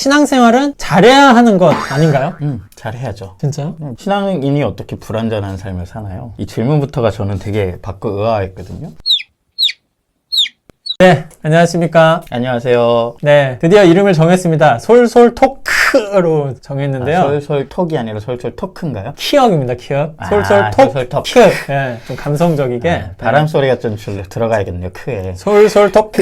신앙생활은 잘해야 하는 것 아닌가요? 잘해야죠. 진짜요? 신앙인이 어떻게 불완전한 삶을 사나요? 이 질문부터가 저는 되게 받고 의아했거든요. 네, 안녕하십니까. 안녕하세요. 네, 드디어 이름을 정했습니다. 솔솔 토크로 정했는데요. 솔솔톡이 아니라 솔솔 토크인가요? 키역입니다, 키역. 솔솔 솔솔 톡, 톡. 키역. 네, 좀 감성적이게. 바람 소리가 좀 들어가야겠네요. 크에. 솔솔 톡.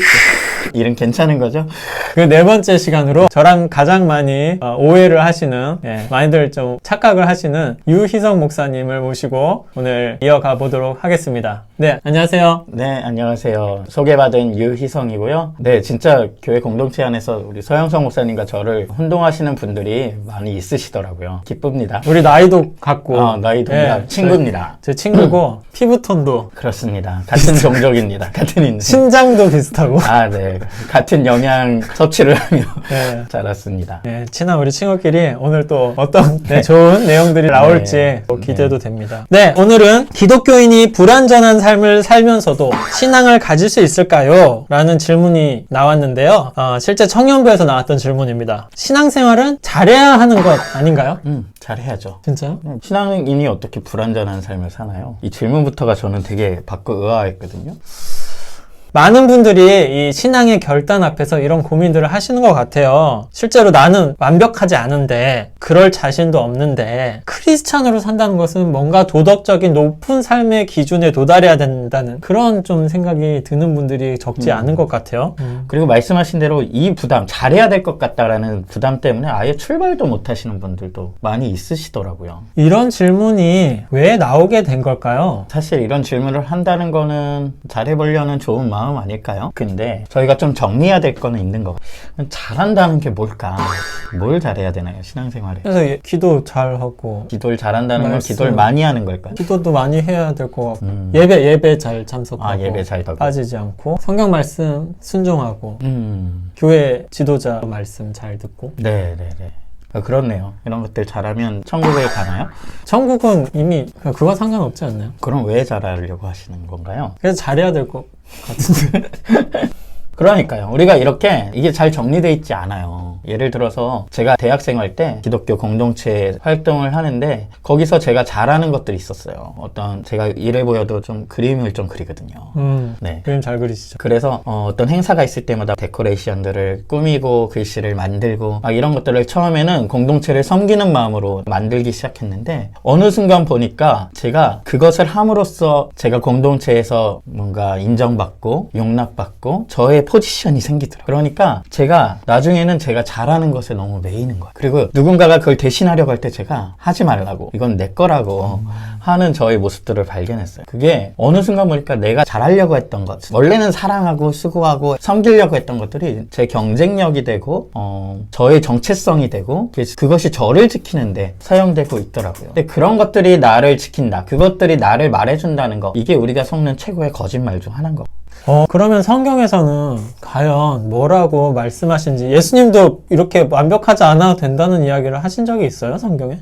이름 괜찮은 거죠? 그 네 번째 시간으로 저랑 가장 많이 오해를 하시는, 많이들 좀 착각을 하시는 유희성 목사님을 모시고 오늘 이어가 보도록 하겠습니다. 네, 안녕하세요. 네, 안녕하세요. 소개받은 유희성이고요. 네, 진짜 교회 공동체 안에서 우리 서영성 목사님과 저를 혼동하시는 분들이 많이 있으시더라고요. 기쁩니다. 우리 나이도 같고. 나이도 네, 친구입니다. 제 친구고, 피부톤도, 그렇습니다. 같은 종족입니다. 같은 인생. 신장도 비슷하고. 네. 같은 영양 섭취를 하며 네. 자랐습니다. 네, 친한 우리 친구끼리 오늘 또 어떤 좋은 내용들이 나올지 네. 기대도 됩니다. 네, 오늘은 기독교인이 불완전한 삶을 살면서도 신앙을 가질 수 있을까요? 라는 질문이 나왔는데요. 실제 청년부에서 나왔던 질문입니다. 신앙생활은 잘해야 하는 것 아닌가요? 잘해야죠. 진짜요? 신앙인이 어떻게 불완전한 삶을 사나요? 이 질문부터가 저는 되게 받고 의아했거든요. 많은 분들이 이 신앙의 결단 앞에서 이런 고민들을 하시는 것 같아요. 실제로 나는 완벽하지 않은데, 그럴 자신도 없는데, 크리스찬으로 산다는 것은 뭔가 도덕적인 높은 삶의 기준에 도달해야 된다는 그런 좀 생각이 드는 분들이 적지 않은 것 같아요. 그리고 말씀하신 대로 이 부담, 잘해야 될 것 같다라는 부담 때문에 아예 출발도 못 하시는 분들도 많이 있으시더라고요. 이런 질문이 왜 나오게 된 걸까요? 사실 이런 질문을 한다는 거는 잘해보려는 좋은 마음 아닐까요? 근데 저희가 좀 정리해야 될 거는 있는 거. 잘한다는 게 뭘까? 뭘 잘해야 되나요? 신앙생활에. 그래서 기도 잘하고, 기도를 잘한다는 건 말씀. 기도를 많이 하는 걸까요? 기도도 많이 해야 될 것 같고, 예배 잘 참석하고, 예배 잘 가고. 빠지지 않고, 성경 말씀 순종하고, 음. 교회 지도자 말씀 잘 듣고. 네네네. 그렇네요. 이런 것들 잘하면 천국에 가나요? 천국은 이미 그거 상관없지 않나요? 그럼 왜 잘하려고 하시는 건가요? 그래서 잘해야 될 것 같은데. 그러니까요. 우리가 이렇게 이게 잘 정리되어 있지 않아요. 예를 들어서 제가 대학생활 때 기독교 공동체 활동을 하는데 거기서 제가 잘하는 것들이 있었어요. 어떤 제가 이래 보여도 좀 그림을 좀 그리거든요. 네. 그림 잘 그리시죠. 그래서 어떤 행사가 있을 때마다 데코레이션들을 꾸미고 글씨를 만들고 막 이런 것들을 처음에는 공동체를 섬기는 마음으로 만들기 시작했는데 어느 순간 보니까 제가 그것을 함으로써 제가 공동체에서 뭔가 인정받고 용납받고 저의 포지션이 생기더라고요. 그러니까 제가 나중에는 제가 잘하는 것에 너무 매이는 거예요. 그리고 누군가가 그걸 대신하려고 할 때 제가 하지 말라고 이건 내 거라고 하는 저의 모습들을 발견했어요. 그게 어느 순간 보니까 내가 잘하려고 했던 것, 원래는 사랑하고 수고하고 섬기려고 했던 것들이 제 경쟁력이 되고 저의 정체성이 되고 그것이 저를 지키는데 사용되고 있더라고요. 근데 그런 것들이 나를 지킨다, 그것들이 나를 말해준다는 거, 이게 우리가 속는 최고의 거짓말 중 하나인 거. 그러면 성경에서는 과연 뭐라고 말씀하신지, 예수님도 이렇게 완벽하지 않아도 된다는 이야기를 하신 적이 있어요, 성경에?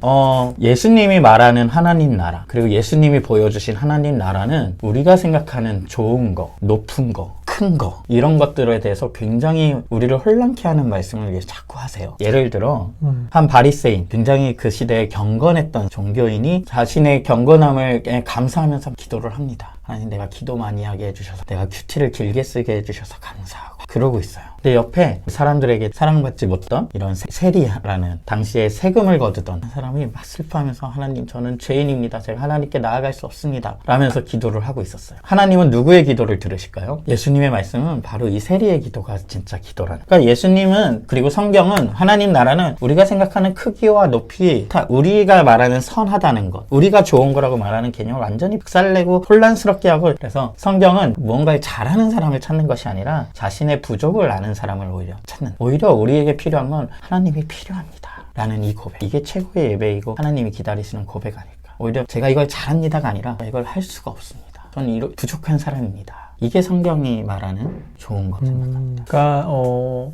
예수님이 말하는 하나님 나라, 그리고 예수님이 보여주신 하나님 나라는 우리가 생각하는 좋은 거, 높은 거, 큰 거, 이런 것들에 대해서 굉장히 우리를 혼란케 하는 말씀을 자꾸 하세요. 예를 들어 한 바리새인, 굉장히 그 시대에 경건했던 종교인이 자신의 경건함을 감사하면서 기도를 합니다. 하나님, 내가 기도 많이 하게 해주셔서, 내가 큐티를 길게 쓰게 해주셔서 감사하고 그러고 있어요. 근데 옆에 사람들에게 사랑받지 못했던 이런 세리라는 당시에 세금을 거두던 사람이 막 슬퍼하면서, 하나님, 저는 죄인입니다. 제가 하나님께 나아갈 수 없습니다. 라면서 기도를 하고 있었어요. 하나님은 누구의 기도를 들으실까요? 예수님의 말씀은 바로 이 세리의 기도가 진짜 기도라는. 그러니까 예수님은, 그리고 성경은, 하나님 나라는 우리가 생각하는 크기와 높이 다 우리가 말하는 선하다는 것, 우리가 좋은 거라고 말하는 개념을 완전히 박살내고 혼란스럽게 하고, 그래서 성경은 무언가를 잘하는 사람을 찾는 것이 아니라 자신의 부족을 아는 사람을 오히려 찾는, 오히려 우리에게 필요한 건 하나님이 필요합니다 라는 이 고백, 이게 최고의 예배이고 하나님이 기다리시는 고백 아닐까. 오히려 제가 이걸 잘합니다가 아니라 이걸 할 수가 없습니다, 저는 부족한 사람입니다, 이게 성경이 말하는 좋은 거 생각합니다. 그러니까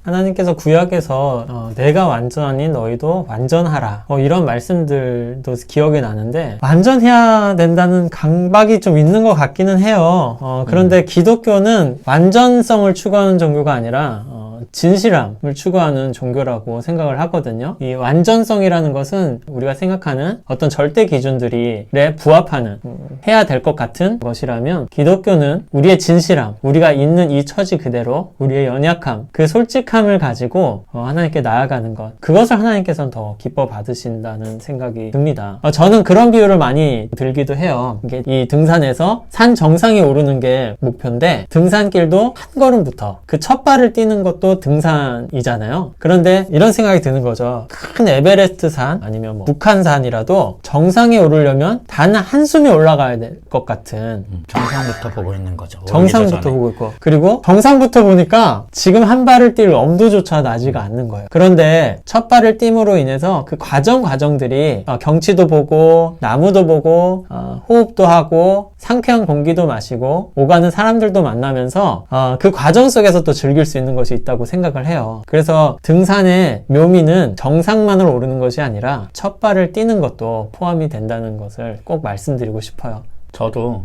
하나님께서 구약에서 내가 완전하니 너희도 완전하라, 이런 말씀들도 기억이 나는데, 완전해야 된다는 강박이 좀 있는 것 같기는 해요. 그런데 기독교는 완전성을 추구하는 종교가 아니라 진실함을 추구하는 종교라고 생각을 하거든요. 이 완전성이라는 것은 우리가 생각하는 어떤 절대 기준들이 부합하는 해야 될 것 같은 것이라면, 기독교는 우리의 진실함, 우리가 있는 이 처지 그대로 우리의 연약함, 그 솔직함을 가지고 하나님께 나아가는 것, 그것을 하나님께서는 더 기뻐 받으신다는 생각이 듭니다. 저는 그런 비유를 많이 들기도 해요. 이게 이 등산에서 산 정상에 오르는 게 목표인데, 등산길도 한 걸음부터 그 첫 발을 뛰는 것도 등산이잖아요. 그런데 이런 생각이 드는 거죠. 큰 에베레스트 산, 아니면 뭐 북한산이라도 정상에 오르려면 단 한숨이 올라가야 될 것 같은, 정상부터 보고 있는 거죠. 정상부터 보고 있고, 그리고 정상부터 보니까 지금 한 발을 뛸 엄두조차 나지가 않는 거예요. 그런데 첫 발을 뜀으로 인해서 그 과정들이 경치도 보고, 나무도 보고, 호흡도 하고, 상쾌한 공기도 마시고, 오가는 사람들도 만나면서 그 과정 속에서 또 즐길 수 있는 것이 있다고 생각을 해요. 그래서 등산의 묘미는 정상만으로 오르는 것이 아니라 첫 발을 띄는 것도 포함이 된다는 것을 꼭 말씀드리고 싶어요. 저도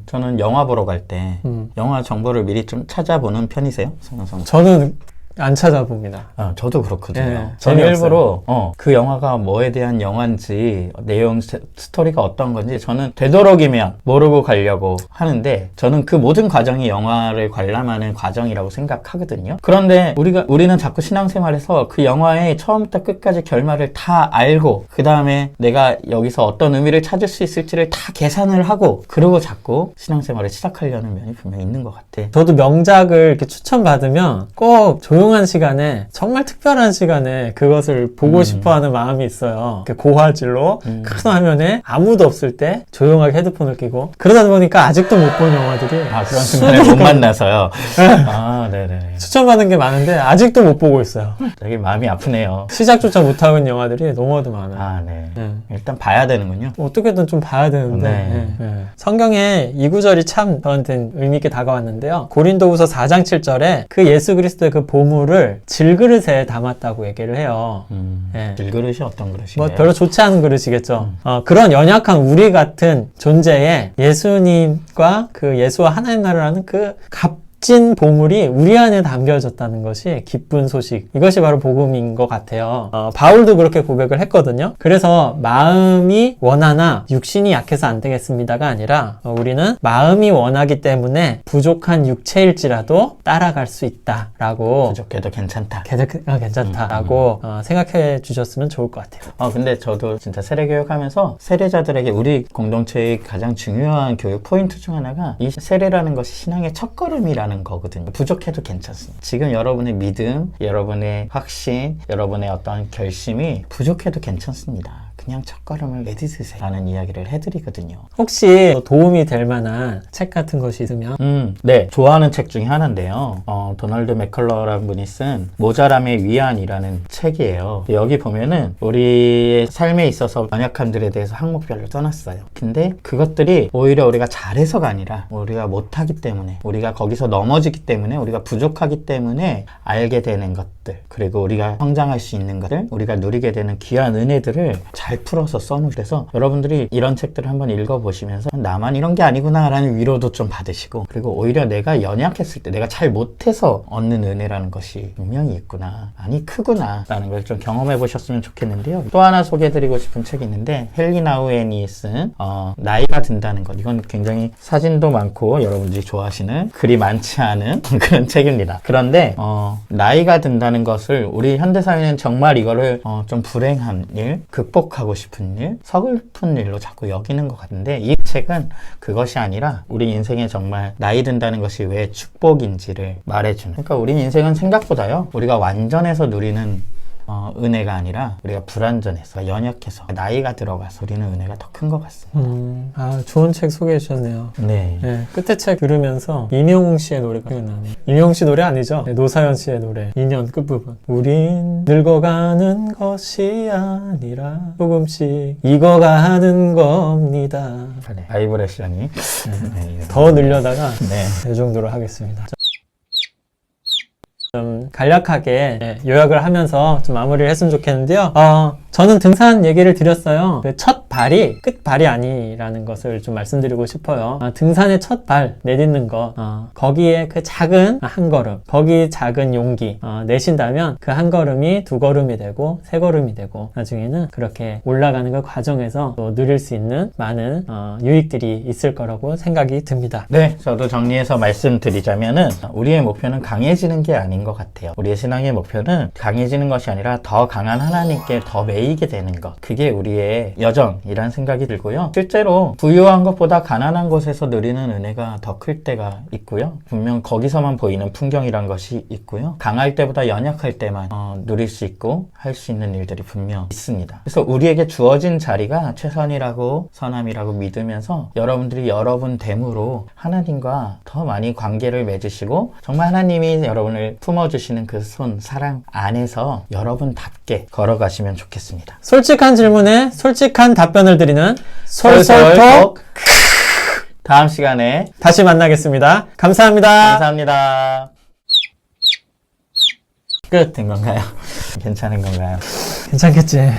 저는 영화 보러 갈 때 영화 정보를 미리 좀 찾아보는 편이세요? 성성. 저는 안 찾아봅니다. 저도 그렇거든요. 네, 저는 재미없어요. 일부러 그 영화가 뭐에 대한 영화인지, 내용 스토리가 어떤 건지 저는 되도록이면 모르고 가려고 하는데, 저는 그 모든 과정이 영화를 관람하는 과정이라고 생각하거든요. 그런데 우리는 자꾸 신앙생활에서 그 영화의 처음부터 끝까지 결말을 다 알고, 그 다음에 내가 여기서 어떤 의미를 찾을 수 있을지를 다 계산을 하고, 그러고 자꾸 신앙생활을 시작하려는 면이 분명히 있는 것 같아. 저도 명작을 이렇게 추천받으면 꼭 조용한 시간에, 정말 특별한 시간에 그것을 보고 싶어하는 마음이 있어요. 고화질로 큰 화면에 아무도 없을 때 조용하게 헤드폰을 끼고, 그러다 보니까 아직도 못 본 영화들이 그런 순간에 못 만나서요. 네네. 추천받은 게 많은데 아직도 못 보고 있어요. 되게 마음이 아프네요. 시작조차 못하고 있는 영화들이 너무나도 많아요. 네. 네. 일단 봐야 되는군요. 어떻게든 좀 봐야 되는데, 네. 성경에 이 구절이 참 저한테는 의미 있게 다가왔는데요. 고린도후서 4장 7절에 그 예수 그리스도의 그 보물을 질그릇에 담았다고 얘기를 해요. 질그릇이 어떤 그릇이에요? 뭐 별로 좋지 않은 그릇이겠죠. 그런 연약한 우리 같은 존재에 예수님과 그 예수와 하나님 나라라는 그 값진 보물이 우리 안에 담겨졌다는 것이 기쁜 소식. 이것이 바로 복음인 것 같아요. 바울도 그렇게 고백을 했거든요. 그래서 마음이 원하나 육신이 약해서 안 되겠습니다가 아니라, 우리는 마음이 원하기 때문에 부족한 육체일지라도 따라갈 수 있다라고, 부족해도 괜찮다. 괜찮다라고 생각해 주셨으면 좋을 것 같아요. 근데 저도 진짜 세례교육하면서 세례자들에게 우리 공동체의 가장 중요한 교육 포인트 중 하나가, 이 세례라는 것이 신앙의 첫걸음이라는 거거든요. 부족해도 괜찮습니다. 지금 여러분의 믿음, 여러분의 확신, 여러분의 어떤 결심이 부족해도 괜찮습니다. 그냥 첫걸음을 내딛으세요 라는 이야기를 해드리거든요. 혹시 도움이 될 만한 책 같은 것이 있으면? 네, 좋아하는 책 중에 하나인데요. 도널드 맥컬러라는 분이 쓴 모자람의 위안이라는 책이에요. 여기 보면은 우리의 삶에 있어서 연약함들에 대해서 항목별로 써놨어요. 근데 그것들이 오히려 우리가 잘해서가 아니라 우리가 못하기 때문에, 우리가 거기서 넘어지기 때문에, 우리가 부족하기 때문에 알게 되는 것들, 그리고 우리가 성장할 수 있는 것들, 우리가 누리게 되는 귀한 은혜들을 잘 풀어서 써놓으셔서, 여러분들이 이런 책들을 한번 읽어보시면서 나만 이런 게 아니구나 라는 위로도 좀 받으시고, 그리고 오히려 내가 연약했을 때, 내가 잘 못해서 얻는 은혜라는 것이 분명히 있구나, 많이 크구나 라는 걸 좀 경험해 보셨으면 좋겠는데요. 또 하나 소개해드리고 싶은 책이 있는데, 헨리 나우엔이 쓴 나이가 든다는 것. 이건 굉장히 사진도 많고 여러분들이 좋아하시는 글이 많지 않은 그런 책입니다. 그런데 나이가 든다는 것을, 우리 현대사회는 정말 이거를 좀 불행한 일, 극복하고 싶은 일, 서글픈 일로 자꾸 여기는 것 같은데, 이 책은 그것이 아니라 우리 인생에 정말 나이 든다는 것이 왜 축복인지를 말해주는, 그러니까 우리 인생은 생각보다요, 우리가 완전해서 누리는 은혜가 아니라 우리가 불완전해서, 연약해서, 나이가 들어가서 우리는 은혜가 더 큰 것 같습니다. 좋은 책 소개해 주셨네요. 네. 끝에 책 들으면서 이명웅 씨의 노래가 생각나네요. 이명웅 씨 노래 아니죠? 노사연 씨의 노래, 2년 끝부분. 우린 늙어가는 것이 아니라 조금씩 익어가는 겁니다. 네. 바이브레이션이 더 늘려다가 네. 이 정도로 하겠습니다. 좀 간략하게 요약을 하면서 좀 마무리를 했으면 좋겠는데요. 저는 등산 얘기를 드렸어요. 그 첫 발이 끝발이 아니라는 것을 좀 말씀드리고 싶어요. 등산의 첫 발 내딛는 거, 거기에 그 작은 한 걸음, 거기 작은 용기 내신다면 그 한 걸음이 두 걸음이 되고 세 걸음이 되고 나중에는 그렇게 올라가는 그 과정에서 또 누릴 수 있는 많은 유익들이 있을 거라고 생각이 듭니다. 네, 저도 정리해서 말씀드리자면은 우리의 목표는 강해지는 게 아닌 것 같아요. 우리의 신앙의 목표는 강해지는 것이 아니라 더 강한 하나님께 더 매이게 되는 것. 그게 우리의 여정이란 생각이 들고요. 실제로 부유한 것보다 가난한 곳에서 누리는 은혜가 더 클 때가 있고요. 분명 거기서만 보이는 풍경이란 것이 있고요. 강할 때보다 연약할 때만 누릴 수 있고 할 수 있는 일들이 분명 있습니다. 그래서 우리에게 주어진 자리가 최선이라고 선함이라고 믿으면서 여러분들이 여러분 됨으로 하나님과 더 많이 관계를 맺으시고 정말 하나님이 여러분을 품어주시는 그 손, 사랑 안에서 여러분답게 걸어가시면 좋겠습니다. 솔직한 질문에 솔직한 답변을 드리는 솔솔톡 다음 시간에 다시 만나겠습니다. 감사합니다. 감사합니다. 끝 된 건가요? 괜찮은 건가요? 괜찮겠지.